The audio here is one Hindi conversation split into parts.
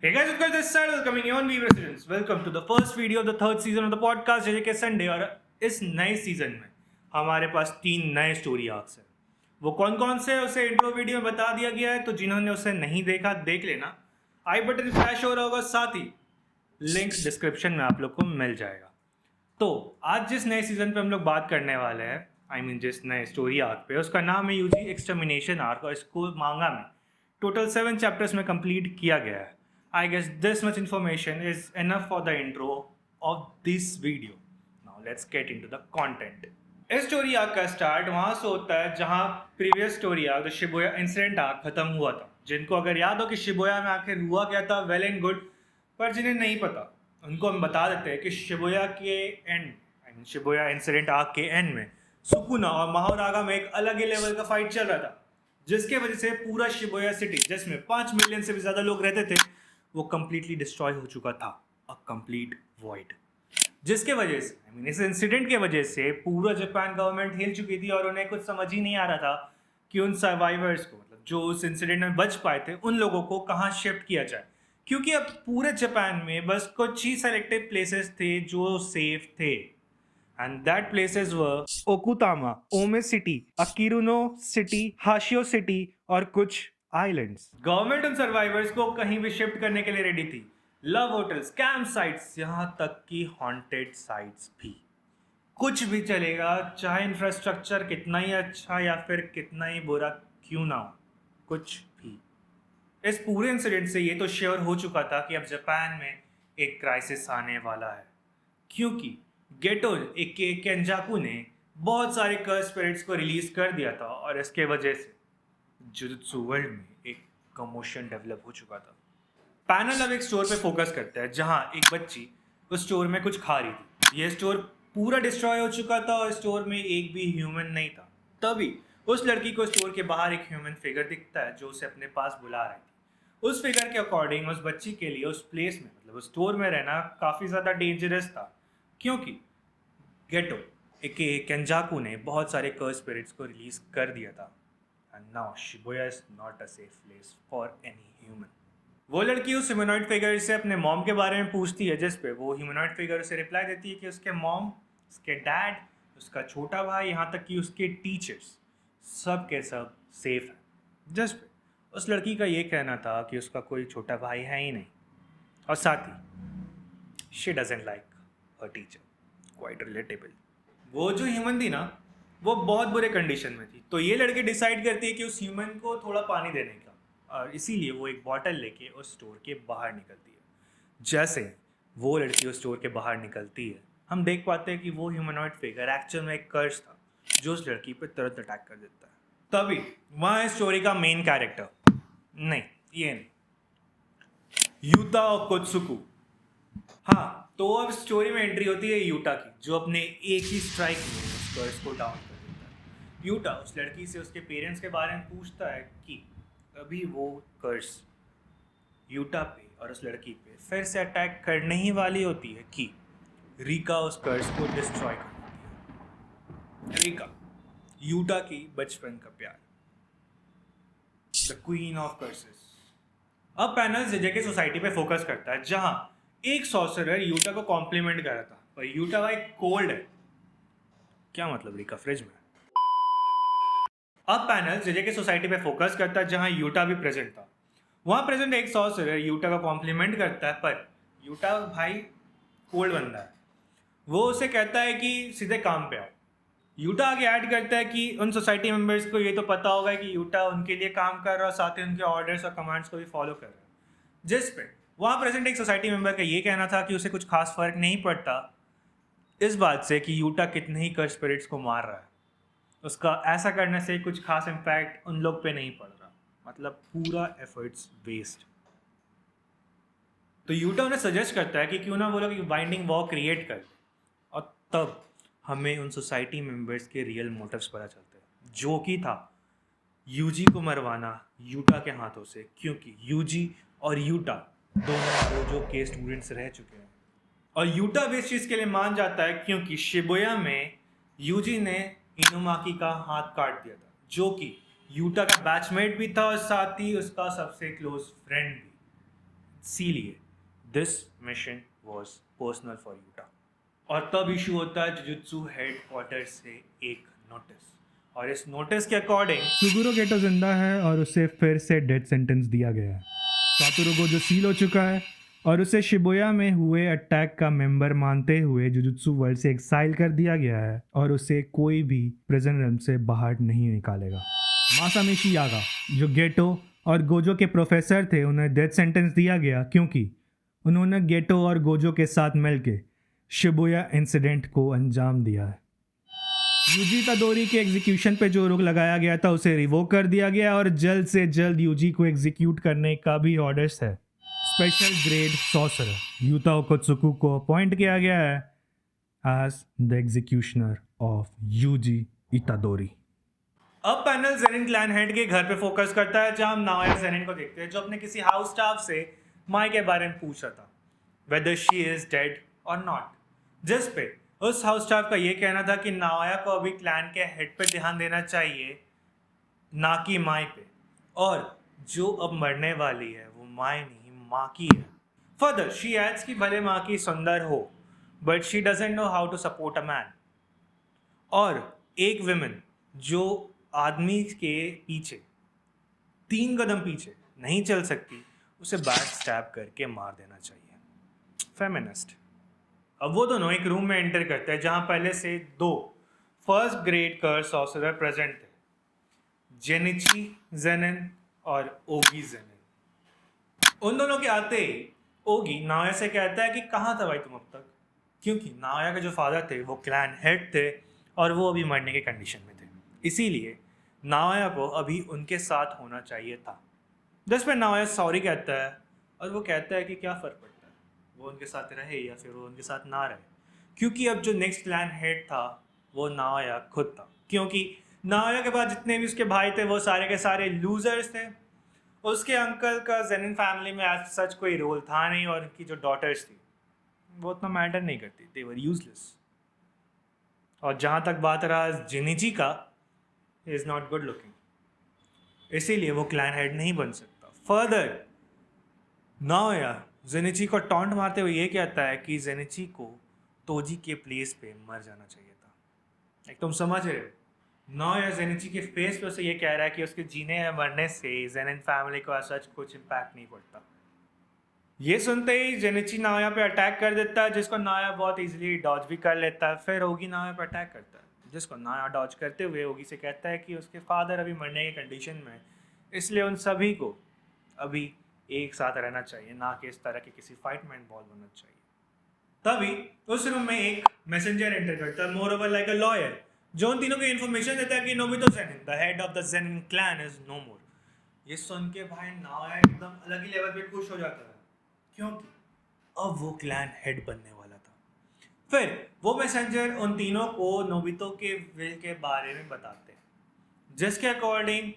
Hey guys, of course, this side welcoming you on Weaver Students. Welcome to the first video of the third season of the podcast JJK Sunday। और इस नए सीजन में हमारे पास 3 नए स्टोरी आर्क्स हैं। वो कौन कौन से उसे इंट्रो वीडियो में बता दिया गया है, तो जिन्होंने उसे नहीं देखा देख लेना। आई बटन फ्लैश हो रहा होगा, साथ ही लिंक डिस्क्रिप्शन में आप लोग को मिल जाएगा। तो आज जिस नए सीजन पे हम लोग बात करने वाले हैं, जिस नए स्टोरी आर्क पे, उसका नाम है यूजी एक्सटर्मिनेशन आर्क और इसको मांगा में टोटल 7 चैप्टर्स में कंप्लीट किया गया है। I guess this much information is enough for the intro of this video. Now let's get into the content. इस स्टोरी आर्क का स्टार्ट वहाँ से होता है जहाँ previous story arc the Shibuya incident arc खत्म हुआ था। जिनको अगर याद हो कि शिबुया में आखिर हुआ क्या था, वेल एंड गुड, पर जिन्हें नहीं पता उनको हम बता देते हैं कि शिबुया के एंड शिबुया इंसिडेंट आर्क के एंड में सुकुना और माहोरागा में एक अलग ही लेवल का फाइट चल रहा था, जिसके वजह से पूरा शिबुया सिटी जिसमें 5 मिलियन से भी ज़्यादा लोग रहते थे वो कंप्लीटली डिस्ट्रॉय हो चुका था, अ कंप्लीट वॉइड। जिसके वजह से इस इंसिडेंट के वजह से पूरा जापान गवर्नमेंट हिल चुकी थी और उन्हें कुछ समझ ही नहीं आ रहा था कि उन सर्वाइवर्स को, मतलब जो उस इंसिडेंट में बच पाए थे, उन लोगों को कहाँ शिफ्ट किया जाए। क्योंकि अब पूरे जापान में बस कुछ ही सेलेक्टेड प्लेसेस थे जो सेफ थे, एंड दैट प्लेसेस वर ओकुतामा, ओमे सिटी, अकिरुनो सिटी, हाशियो सिटी और कुछ आइलैंड्स। गवर्नमेंट उन सर्वाइवर्स को कहीं भी शिफ्ट करने के लिए रेडी थी। लव होटल्स, कैंप साइट्स, यहाँ तक कि हॉन्टेड साइट्स भी। कुछ भी चलेगा, चाहे इंफ्रास्ट्रक्चर कितना ही अच्छा या फिर कितना ही बुरा क्यों ना हो, कुछ भी। इस पूरे इंसिडेंट से ये तो श्योर हो चुका था कि अब जापान में एक क्राइसिस आने वाला है, क्योंकि गेटो एक केंजाकू ने बहुत सारे कर्स स्पिरिट्स को रिलीज कर दिया था और इसके वजह से जुजुत्सु वर्ल्ड में एक कमोशन डेवलप हो चुका था। पैनल अब एक स्टोर पे फोकस करता है जहां एक बच्ची उस स्टोर में कुछ खा रही थी। ये स्टोर पूरा डिस्ट्रॉय हो चुका था और स्टोर में एक भी ह्यूमन नहीं था। तभी उस लड़की को स्टोर के बाहर एक ह्यूमन फिगर दिखता है जो उसे अपने पास बुला रही थी। उस फिगर के अकॉर्डिंग उस बच्ची के लिए उस प्लेस में, मतलब उस स्टोर में रहना काफ़ी ज़्यादा डेंजरस था, क्योंकि गेटो एक केंजाकू ने बहुत सारे कर्स स्पिरिट्स को रिलीज कर दिया था। And now Shibuya is not a safe place for any human. वो लड़की उस ह्यूमनॉइड फिगर से अपने मॉम के बारे में पूछती है, जिस पे वो ह्यूमनॉइड फिगर उसे रिप्लाई देती है कि उसके मॉम, उसके डैड, उसका छोटा भाई, यहाँ तक कि उसके टीचर्स सब के सब सेफ हैं। जिस पे उस लड़की का ये कहना था कि उसका कोई छोटा भाई है ही नहीं, और साथ ही she doesn't like her teacher. Quite relatable. वो जो ह्यूमन थी ना, वो बहुत बुरे कंडीशन में थी, तो ये लड़की डिसाइड करती है कि उस ह्यूमन को थोड़ा पानी देने का, और इसीलिए वो एक बॉटल लेके उस स्टोर के बाहर निकलती है। जैसे वो लड़की उस स्टोर के बाहर निकलती है, हम देख पाते हैं कि वो ह्यूमनॉइड फिगर एक्चुअल में एक कर्स था जो उस लड़की पर तुरंत अटैक कर देता है। तभी वहाँ है स्टोरी का मेन कैरेक्टर, नहीं ये नहीं, यूता और कोत्सुकु। हाँ, तो अब स्टोरी में एंट्री होती है यूटा की, जो अपने एक ही स्ट्राइक में उस कर्स को डाउन कर देता है। यूटा उस लड़की से उसके पेरेंट्स के बारे में पूछता है कि अभी वो कर्स यूटा पे और उस लड़की पे फिर से अटैक करने ही वाली होती है कि रिका उस कर्स को डिस्ट्रॉय कर देती है। रिका, यूटा की बचपन का प्यार, द क्वीन ऑफ कर्सेस। अब पैनल जेजेके सोसाइटी पे फोकस करता है जहां एक सॉर्सरर यूटा को कॉम्प्लीमेंट कर रहा था, और यूटा भाई कोल्ड है। क्या मतलब रिका फ्रिज में? अब पैनल जेजेके सोसाइटी पे फोकस करता है जहां यूटा भी प्रेजेंट था। वहां प्रेजेंट एक सॉर्सरर यूटा का कॉम्प्लीमेंट करता है, पर यूटा भाई कोल्ड बंदा है। वो उसे कहता है कि सीधे काम पे आओ। यूटा आगे ऐड करता है कि उन सोसाइटी मेंबर्स को ये तो पता होगा कि यूटा उनके लिए काम कर रहा है, साथ ही उनके ऑर्डर्स और कमांड्स को भी फॉलो कर रहा है। जिस पे वहाँ प्रेजेंट एक सोसाइटी मेंबर का ये कहना था कि उसे कुछ खास फर्क नहीं पड़ता इस बात से कि यूटा कितने ही कर्स स्पिरिट्स को मार रहा है। उसका ऐसा करने से कुछ खास इम्पैक्ट उन लोग पे नहीं पड़ रहा, मतलब पूरा एफर्ट्स वेस्ट। तो यूटा उन्हें सजेस्ट करता है कि क्यों ना वो लोग एक बाइंडिंग वॉल क्रिएट कर, और तब हमें उन सोसाइटी मेंबर्स के रियल मोटिव्स पता चलते हैं, जो कि था यूजी को मरवाना यूटा के हाथों से, क्योंकि यूजी और यूटा दोनों डोजो के स्टूडेंट्स रह चुके हैं। और यूटा भी इस चीज़ के लिए मान जाता है क्योंकि शिबुया में यूजी ने इनुमाकी का हाथ काट दिया था, जो कि यूटा का बैचमेट भी था और साथ ही उसका सबसे क्लोज फ्रेंड भी। इसीलिए this mission was personal for Utah. और तब इशू होता है जुजुत्सु हेडक्वार्टर से एक नोटिस, और इस नोटिस के अकॉर्डिंग सुगुरो गेटो जिंदा है और उसे फिर से डेथ सेंटेंस दिया गया है। सातोरू गोजो सील हो चुका है और उसे शिबुया में हुए अटैक का मेंबर मानते हुए जुजुत्सु वर्ल्ड से एक्साइल कर दिया गया है और उसे कोई भी प्रिजन रेल्म से बाहर नहीं निकालेगा। मासामिशी यागा जो गेटो और गोजो के प्रोफेसर थे, उन्हें डेथ सेंटेंस दिया गया क्योंकि उन्होंने गेटो और गोजो के साथ मिलकर शिबुया इंसिडेंट को अंजाम दिया है। यूजी इतादोरी के एग्जीक्यूशन पे जो रोक लगाया गया था उसे रिवोक कर दिया गया और जल्द से जल्द यूजी को एग्जीक्यूट करने का भी ऑर्डर्स है। Special grade sorcerer Yuta Okkotsu को अपॉइंट किया गया है as the executioner of Yuji Itadori. अब पैनल जेनिन क्लैन हेड के घर पे फोकस करता है, जहां हम नाओया जेनिन को देखते हैं जो अपने किसी हाउस स्टाफ से माई के बारे में पूछ रहा था, वेदर शी इज डेड और नॉट, जिस पे उस हाउस स्टाफ का ये कहना था कि नाओया को अभी क्लैन के हेड पे ध्यान देना चाहिए, ना कि माई पे, और जो अब मरने वाली है वो माई नहीं माँ की है। फर्दर शी एड्स कि भले माँ की सुंदर हो but she doesn't know how to support a man, और एक विमेन जो आदमी के पीछे 3 कदम पीछे नहीं चल सकती उसे बैक स्टैब करके मार देना चाहिए। फेमिनिस्ट। अब वो दोनों एक रूम में एंटर करते हैं जहां पहले से 2 फर्स्ट ग्रेड कर्स सॉर्सरर प्रेजेंट थे, जेनिची जेनिन और ओगी जेनिन। उन दोनों के आते ही ओगी नाओया से कहता है कि कहाँ था भाई तुम अब तक, क्योंकि नाओया के जो फादर थे वो क्लैन हेड थे और वो अभी मरने के कंडीशन में थे, इसीलिए नाओया को अभी उनके साथ होना चाहिए था। जिस पर नाओया सॉरी कहता है और वो कहता है कि क्या फ़र्क पड़ता है वो उनके साथ रहे या फिर वो उनके साथ ना रहे, क्योंकि अब जो नेक्स्ट क्लैन हेड था वो नाओया खुद था, क्योंकि नाओया के बाद जितने भी उसके भाई थे वो सारे के सारे लूजर्स थे। उसके अंकल का जेनिन फैमिली में आज सच कोई रोल था नहीं, और उनकी जो डॉटर्स थी वो उतना मैटर नहीं करती, दे वर यूजलेस। और जहाँ तक बात रहा जेनिची का, इज़ नॉट गुड लुकिंग, इसीलिए वो क्लैन हेड नहीं बन सकता। फर्दर नाओया जेनिची को टॉन्ट मारते हुए ये कहता है कि जेनिची को तोजी के प्लेस पे मर जाना चाहिए था। एक तुम समझ रहे हो, नाओया जेनिची के फेस पे उसे ये कह रहा है कि उसके जीने या मरने से जेनिन फैमिली को सच कुछ इम्पैक्ट नहीं पड़ता। ये सुनते ही जेनिची नाओया पे अटैक कर देता है, जिसको नाओया बहुत इजीली डॉज भी कर लेता है। फिर ओगी नाओया पे अटैक करता है, जिसको नाओया डॉज करते हुए ओगी से कहता है कि उसके फादर अभी मरने की कंडीशन में, इसलिए उन सभी को अभी एक साथ रहना चाहिए, ना कि इस तरह के किसी फाइट में इन्वॉल्व होना चाहिए। तभी उस रूम में एक मैसेंजर एंटर करता है, moreover like a lawyer, जो उन तीनों को इन्फॉर्मेशन देता है कि Nobito Jenin the head of the Jenin clan is no more. ये सुन के भाई नाओया एकदम अलग ही लेवल पे खुश हो जाता है, क्योंकि अब वो क्लैन हेड बनने वाला था। फिर वो मैसेंजर उन तीनों को नोबितो के विल के बारे में बताते हैं, जिसके according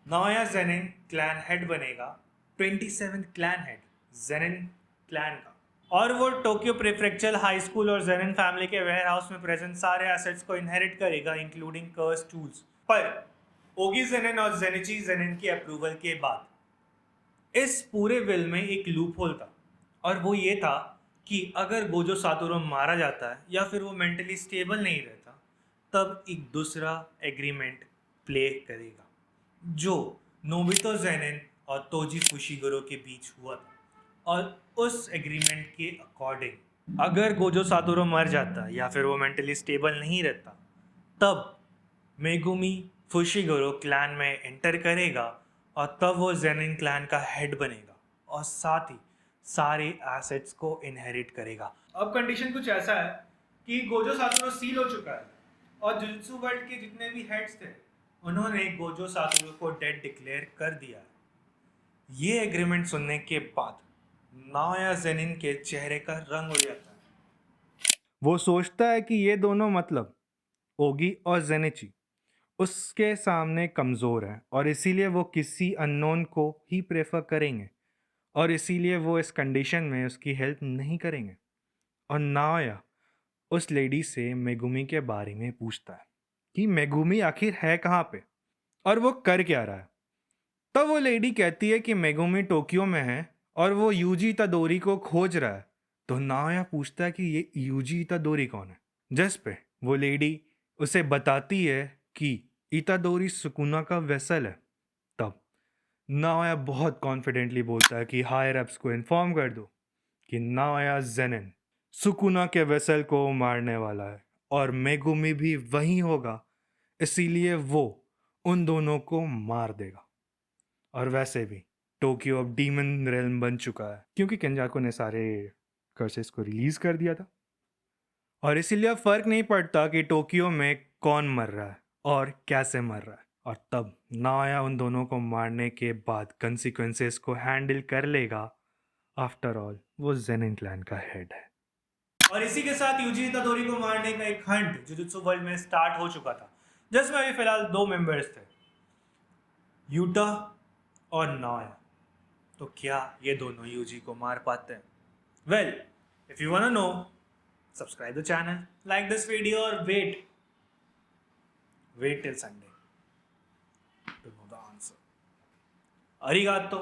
Naoya Zenin clan head बनेगा, 27 क्लैन हेड जेनिन क्लैन का, और वो टोक्यो प्रीफ्रेक्चरल हाई स्कूल और जेनिन फैमिली के वेयर हाउस में प्रेजेंट सारे एसेट्स को इनहेरिट करेगा, इंक्लूडिंग कर्स टूल्स। पर ओगी जेनिन और जेनिची जेनिन की अप्रूवल के बाद इस पूरे विल में एक लूप होल था, और वो ये था कि अगर गोजो सातोरू मारा जाता है या फिर वो मेंटली स्टेबल नहीं रहता, तब एक दूसरा एग्रीमेंट प्ले करेगा जो नोबितो जेनिन और तोजी फुशिगुरो के बीच हुआ था। और उस एग्रीमेंट के अकॉर्डिंग अगर गोजो सातोरू मर जाता या फिर वो मेंटली स्टेबल नहीं रहता, तब मेगुमी फुशिगुरो क्लैन में एंटर करेगा और तब वो जेनिन क्लैन का हेड बनेगा और साथ ही सारे एसेट्स को इनहेरिट करेगा। अब कंडीशन कुछ ऐसा है कि गोजो सातोरू सील हो चुका है और जुजुत्सु वर्ल्ड के जितने भी हेड्स थे उन्होंने गोजो सातोरू को डेड डिक्लेयर कर दिया है। ये एग्रीमेंट सुनने के बाद नाओया जेनिन के चेहरे का रंग उड़ जाता है। वो सोचता है कि ये दोनों, मतलब ओगी और जेनिची, उसके सामने कमज़ोर है और इसीलिए वो किसी अननोन को ही प्रेफर करेंगे और इसीलिए वो इस कंडीशन में उसकी हेल्प नहीं करेंगे। और नाओया उस लेडी से मेगुमी के बारे में पूछता है कि मेगुमी आखिर है कहाँ पे और वो कर क्या रहा है। तब वो लेडी कहती है कि मेगुमी टोक्यो में है और वो यूजी इतादोरी को खोज रहा है, तो नाओया पूछता है कि ये यूजी इतादोरी कौन है। जिस पे वो लेडी उसे बताती है कि इतादोरी सुकुना का वेसल है। तब नाओया बहुत कॉन्फिडेंटली बोलता है कि हायर अप्स को इन्फॉर्म कर दो कि नाओया जेनिन सुकुना के वेसल को मारने वाला है और मेगुमी भी वहीं होगा, इसीलिए वो उन दोनों को मार देगा। और वैसे भी टोक्यो अब डीमन रेल्म बन चुका है क्योंकि केंजाको ने सारे कर्सेस को रिलीज कर दिया था, और इसीलिए अब फर्क नहीं पड़ता कि टोक्यो में कौन मर रहा है और कैसे मर रहा है। और तब नाओया उन दोनों को मारने के बाद कंसिक्वेंसेस को हैंडल कर लेगा। आफ्टर ऑल वो जेनिन क्लैन का हेड है। और इसी के साथ यूजी इतादोरी को मारने का एक हंट जुजुत्सु वर्ल्ड में स्टार्ट हो चुका था, जिसमें अभी फिलहाल 2 मेंबर्स थे, यूटा और नाओया। तो क्या ये दोनों यूजी को मार पाते हैं? Well, if you want to know, subscribe the channel, like this video, or wait till Sunday to know the answer. Arigato.